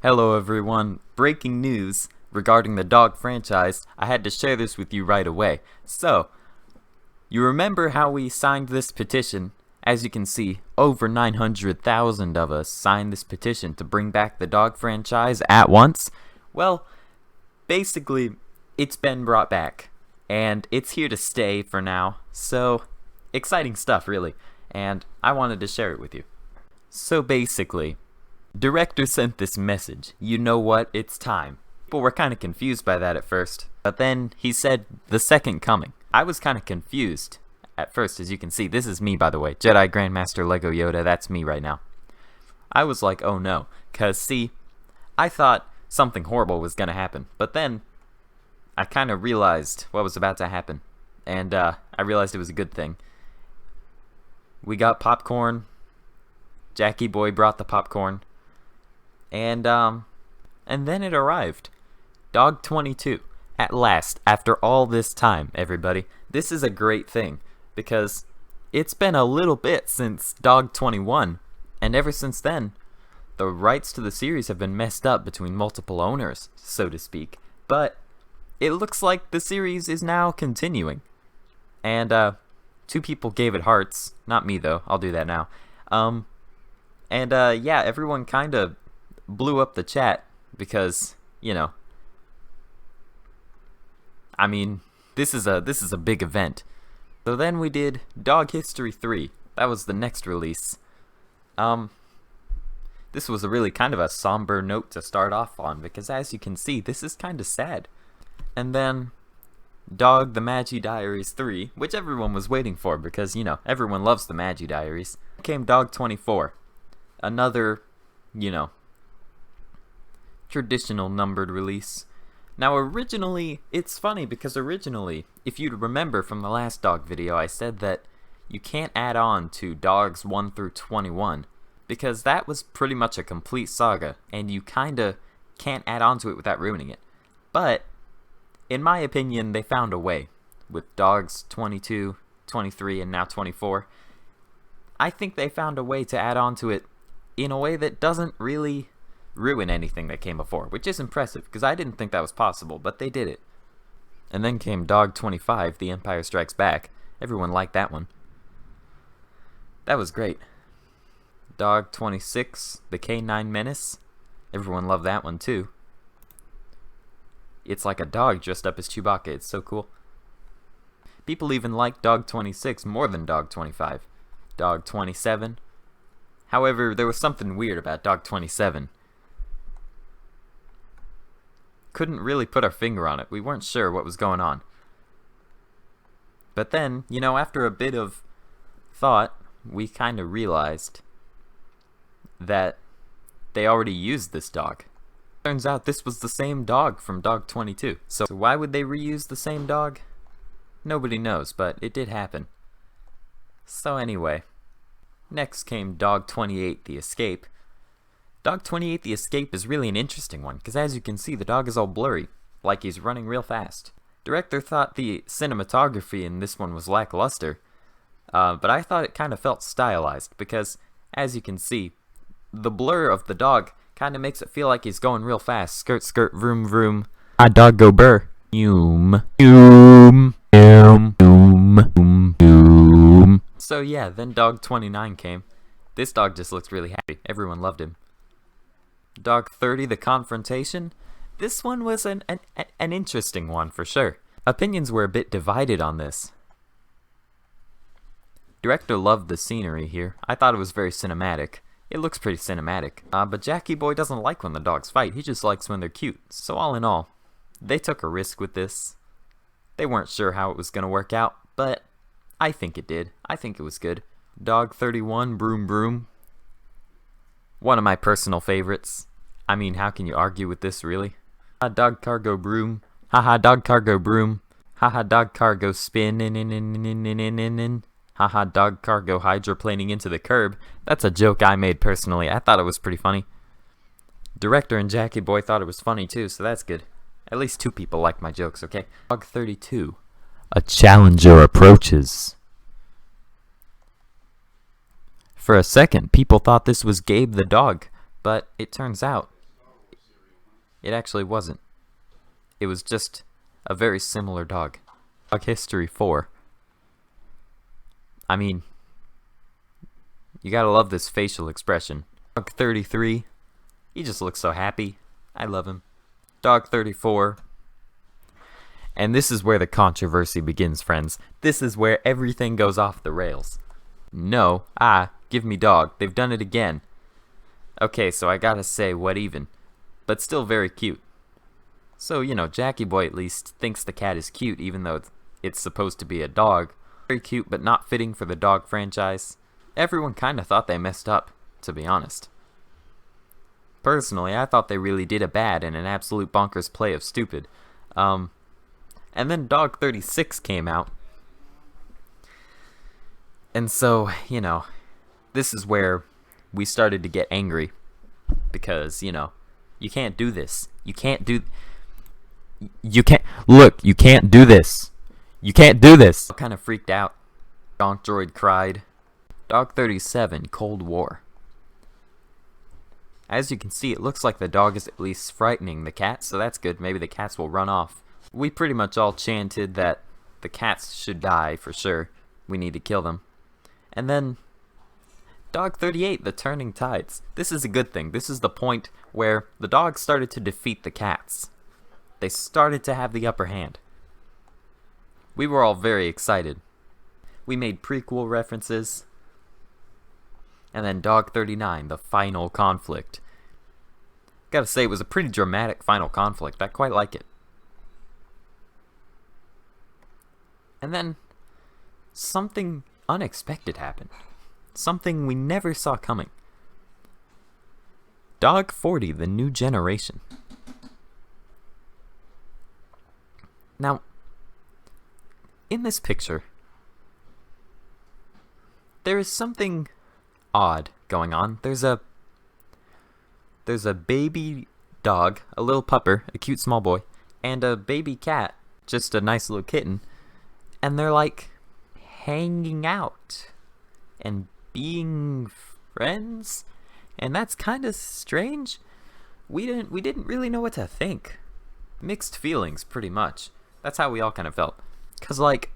Hello everyone, breaking news regarding the dog franchise. I had to share this with you right away. So, you remember how we signed this petition? As you can see, over 900,000 of us signed this petition to bring back the dog franchise at once. Well, basically, it's been brought back, and it's here to stay for now. So, exciting stuff really, and I wanted to share it with you. So basically, director sent this message, you know what, it's time. People were kind of confused by that at first, but then he said the second coming. I was kind of confused at first, as you can see. This is me, by the way, Jedi Grandmaster Lego Yoda, that's me right now. I was like, oh no, cause see, I thought something horrible was gonna happen, but then I kind of realized what was about to happen, and I realized it was a good thing. We got popcorn, Jackie Boy brought the popcorn, and then it arrived. Dog 22. At last, after all this time, everybody. This is a great thing, because it's been a little bit since Dog 21, and ever since then, the rights to the series have been messed up between multiple owners, so to speak. But it looks like the series is now continuing. And, two people gave it hearts. Not me, though. I'll do that now. Yeah, everyone kind of blew up the chat because, you know, I mean, this is a big event. So then we did Dog History 3. That was the next release. This was a really kind of a somber note to start off on because, as you can see, this is kind of sad. And then Dog the Magi Diaries 3, which everyone was waiting for because, you know, everyone loves the Magi Diaries. Came Dog 24. Another, you know, traditional numbered release. Now originally, it's funny because originally, if you remember from the last dog video, I said that you can't add on to dogs 1 through 21 because that was pretty much a complete saga and you kinda can't add on to it without ruining it. But in my opinion, they found a way with dogs 22, 23, and now 24. I think they found a way to add on to it in a way that doesn't really ruin anything that came before, which is impressive, because I didn't think that was possible, but they did it. And then came Dog 25, The Empire Strikes Back. Everyone liked that one. That was great. Dog 26, The K9 Menace. Everyone loved that one too. It's like a dog dressed up as Chewbacca, it's so cool. People even like Dog 26 more than Dog 25. Dog 27. However, there was something weird about Dog 27. Couldn't really put our finger on it. We weren't sure what was going on. But then, you know, after a bit of thought, we kind of realized that they already used this dog. Turns out this was the same dog from Dog 22. So why would they reuse the same dog? Nobody knows, but it did happen. So anyway, next came Dog 28, The Escape. Dog 28, The Escape is really an interesting one, because as you can see, the dog is all blurry, like he's running real fast. Director thought the cinematography in this one was lackluster, but I thought it kind of felt stylized, because as you can see, the blur of the dog kind of makes it feel like he's going real fast. Skirt, skirt, vroom, vroom. A dog go burr. Yoom. Yoom. Yoom. Yoom. Yoom. Yoom. So yeah, then Dog 29 came. This dog just looks really happy. Everyone loved him. Dog 30, The Confrontation. This one was an interesting one for sure. Opinions were a bit divided on this. Director loved the scenery here. I thought it was very cinematic. It looks pretty cinematic. But Jackie Boy doesn't like when the dogs fight. He just likes when they're cute. So all in all, they took a risk with this. They weren't sure how it was going to work out, but I think it did. I think it was good. Dog 31, Broom Broom. One of my personal favorites. I mean, how can you argue with this, really? Dog cargo broom. Haha, dog cargo broom. Haha, dog cargo spin. Haha, dog cargo hydroplaning into the curb. That's a joke I made personally. I thought it was pretty funny. Director and Jackie Boy thought it was funny too, so that's good. At least two people like my jokes, okay? Dog 32. A challenger approaches. For a second, people thought this was Gabe the dog, but it turns out It actually wasn't. It was just a very similar dog. Dog History 4. I mean, you gotta love this facial expression. Dog 33, he just looks so happy. I love him. Dog 34. And this is where the controversy begins, friends. This is where everything goes off the rails. No, give me dog. They've done it again. Okay, so I gotta say, what even? But still very cute. So, you know, Jackie Boy at least thinks the cat is cute, even though it's supposed to be a dog. Very cute, but not fitting for the dog franchise. Everyone kinda thought they messed up, to be honest. Personally, I thought they really did a bad and an absolute bonkers play of stupid. And then Dog 36 came out. And so, you know, this is where we started to get angry. Because, you know, you can't do this. You can't do this. You can't do this. I kind of freaked out. Gonk Droid cried. Dog 37, Cold War. As you can see, it looks like the dog is at least frightening the cat, so that's good. Maybe the cats will run off. We pretty much all chanted that the cats should die for sure. We need to kill them. And then Dog 38, the Turning Tides. This is a good thing. This is the point where the dogs started to defeat the cats. They started to have the upper hand. We were all very excited. We made prequel references. And then Dog 39, the Final Conflict. Gotta say, it was a pretty dramatic final conflict. I quite like it. And then something unexpected happened. Something we never saw coming. Dog 40, the New Generation. Now, in this picture, there is something odd going on. There's a baby dog, a little pupper, a cute small boy, and a baby cat, just a nice little kitten, and they're like hanging out and being friends, and that's kind of strange. We didn't really know what to think. Mixed feelings, pretty much. That's how we all kind of felt. 'Cause like,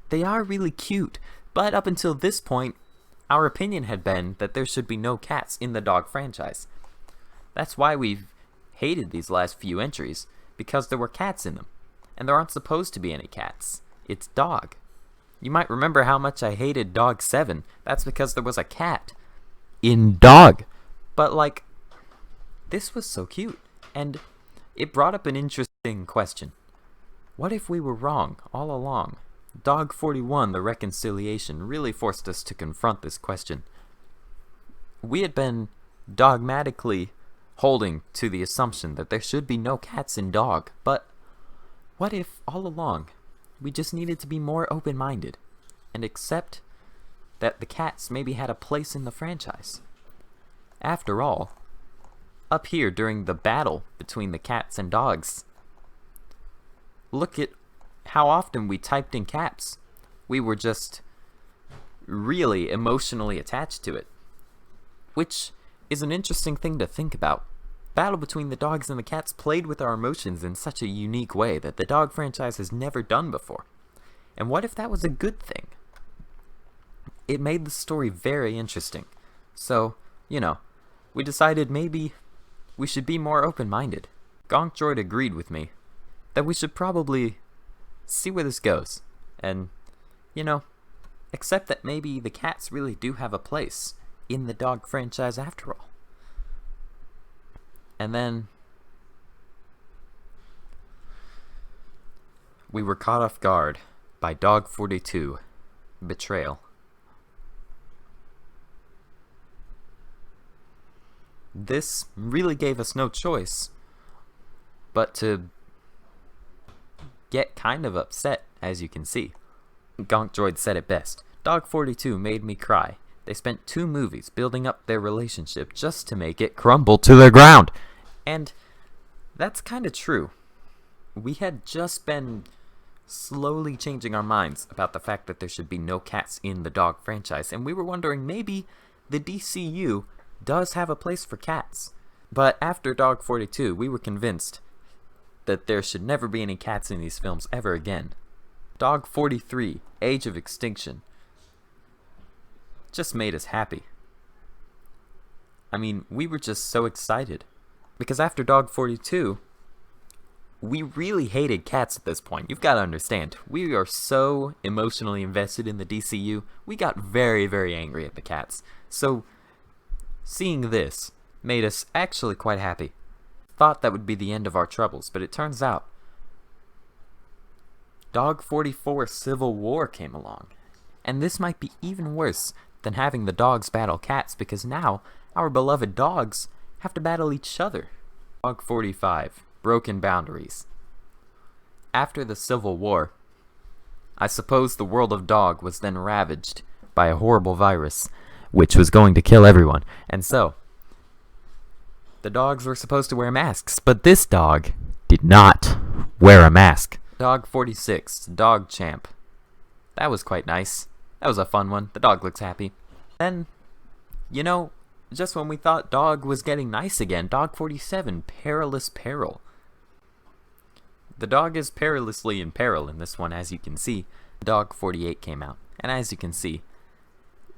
they are really cute, but up until this point, our opinion had been that there should be no cats in the dog franchise. That's why we've hated these last few entries, because there were cats in them. And there aren't supposed to be any cats. It's dog. You might remember how much I hated Dog 7. That's because there was a cat in dog. But like, this was so cute. And it brought up an interesting question. What if we were wrong all along? Dog 41, the Reconciliation, really forced us to confront this question. We had been dogmatically holding to the assumption that there should be no cats in dog, but what if all along we just needed to be more open-minded and accept that the cats maybe had a place in the franchise? After all, up here during the battle between the cats and dogs, look at how often we typed in caps. We were just really emotionally attached to it, which is an interesting thing to think about. Battle between the dogs and the cats played with our emotions in such a unique way that the dog franchise has never done before. And what if that was a good thing? It made the story very interesting. So, you know, we decided maybe we should be more open-minded. Gonk Droid agreed with me that we should probably see where this goes, and, you know, accept that maybe the cats really do have a place in the dog franchise after all. And then we were caught off guard by Dog 42, Betrayal. This really gave us no choice but to get kind of upset, as you can see. Gonk Droid said it best. Dog 42 made me cry. They spent 2 movies building up their relationship just to make it crumble to the ground. And that's kind of true. We had just been slowly changing our minds about the fact that there should be no cats in the dog franchise, and we were wondering maybe the DCU does have a place for cats. But after Dog 42, we were convinced that there should never be any cats in these films ever again. Dog 43, Age of Extinction, just made us happy. I mean, we were just so excited. Because after Dog 42, we really hated cats at this point. You've got to understand, we are so emotionally invested in the DCU, we got very, very angry at the cats. So, seeing this made us actually quite happy. Thought that would be the end of our troubles, but it turns out Dog 44 Civil War came along. And this might be even worse than having the dogs battle cats, because now our beloved dogs have to battle each other. Dog 45, Broken Boundaries. After the Civil War, I suppose the world of dog was then ravaged by a horrible virus, which was going to kill everyone. And so, the dogs were supposed to wear masks, but this dog did not wear a mask. Dog 46, Dog Champ. That was quite nice. That was a fun one. The dog looks happy. Then, you know, just when we thought Dog was getting nice again, Dog 47, Perilous Peril. The dog is perilously in peril in this one, as you can see. Dog 48 came out, and as you can see,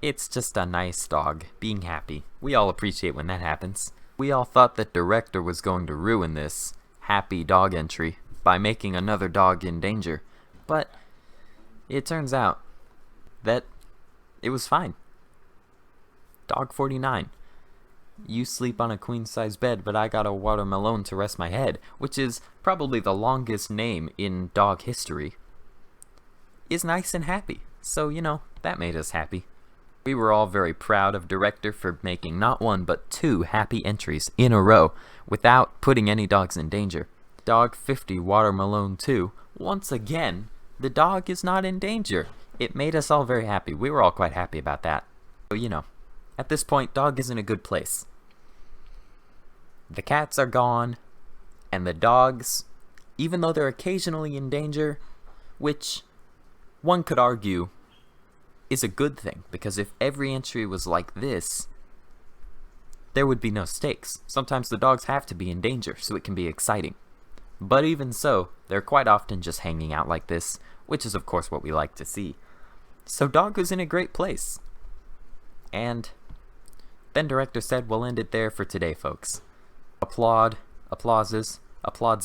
it's just a nice dog being happy. We all appreciate when that happens. We all thought that director was going to ruin this happy dog entry by making another dog in danger, but it turns out that it was fine. Dog 49. You sleep on a queen-size bed, but I got a watermelon to rest my head, which is probably the longest name in dog history, is nice and happy. So, you know, that made us happy. We were all very proud of director for making not one but 2 happy entries in a row without putting any dogs in danger. Dog 50, Watermelon 2. Once again, the dog is not in danger. It made us all very happy. We were all quite happy about that. So, you know, at this point, dog is in a good place. The cats are gone, and the dogs, even though they're occasionally in danger, which one could argue is a good thing, because if every entry was like this, there would be no stakes. Sometimes the dogs have to be in danger, so it can be exciting. But even so, they're quite often just hanging out like this, which is of course what we like to see. So dog was in a great place. And then director said, we'll end it there for today, folks. Applauses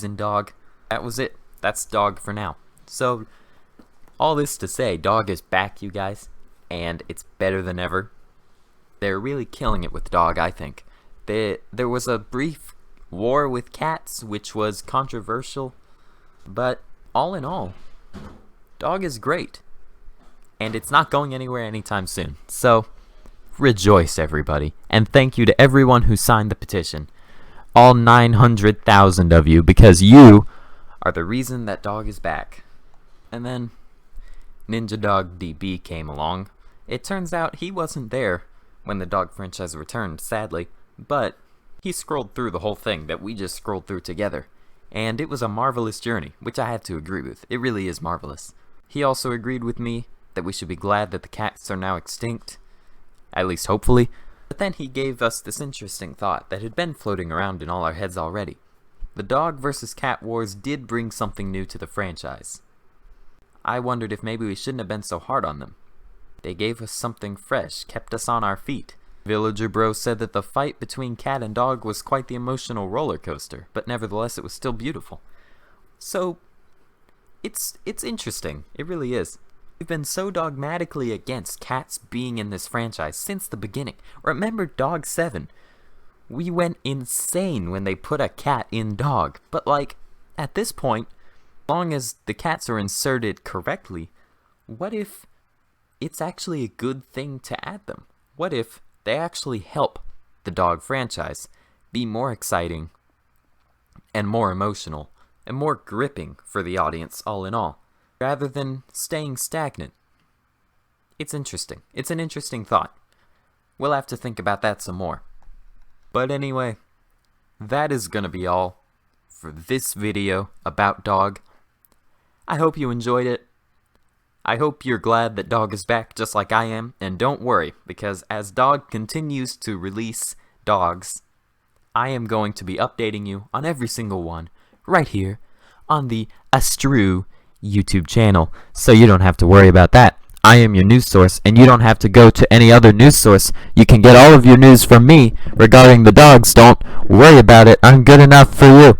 in dog. That was it. That's dog for now. So, all this to say, dog is back, you guys, and it's better than ever. They're really killing it with dog, I think. There was a brief war with cats, which was controversial, but all in all, dog is great, and it's not going anywhere anytime soon. So, rejoice, everybody, and thank you to everyone who signed the petition. All 900,000 of you, because you are the reason that dog is back. And then Ninja Dog DB came along. It turns out he wasn't there when the dog franchise returned, sadly, but he scrolled through the whole thing that we just scrolled through together. And it was a marvelous journey, which I have to agree with. It really is marvelous. He also agreed with me that we should be glad that the cats are now extinct, at least hopefully. But then he gave us this interesting thought that had been floating around in all our heads already. The dog versus cat wars did bring something new to the franchise. I wondered if maybe we shouldn't have been so hard on them. They gave us something fresh, kept us on our feet. Villager Bro said that the fight between cat and dog was quite the emotional roller coaster, but nevertheless it was still beautiful. So, it's interesting. It really is. We've been so dogmatically against cats being in this franchise since the beginning. Remember Dog 7? We went insane when they put a cat in Dog. But like, at this point, as long as the cats are inserted correctly, what if it's actually a good thing to add them? What if they actually help the dog franchise be more exciting and more emotional and more gripping for the audience all in all, rather than staying stagnant? It's interesting. It's an interesting thought. We'll have to think about that some more. But anyway, that is gonna be all for this video about dog. I hope you enjoyed it. I hope you're glad that dog is back just like I am, and don't worry, because as dog continues to release dogs, I am going to be updating you on every single one right here on the Astru YouTube channel, so you don't have to worry about that. I am your news source, and you don't have to go to any other news source. You can get all of your news from me regarding the dogs. Don't worry about it. I'm good enough for you.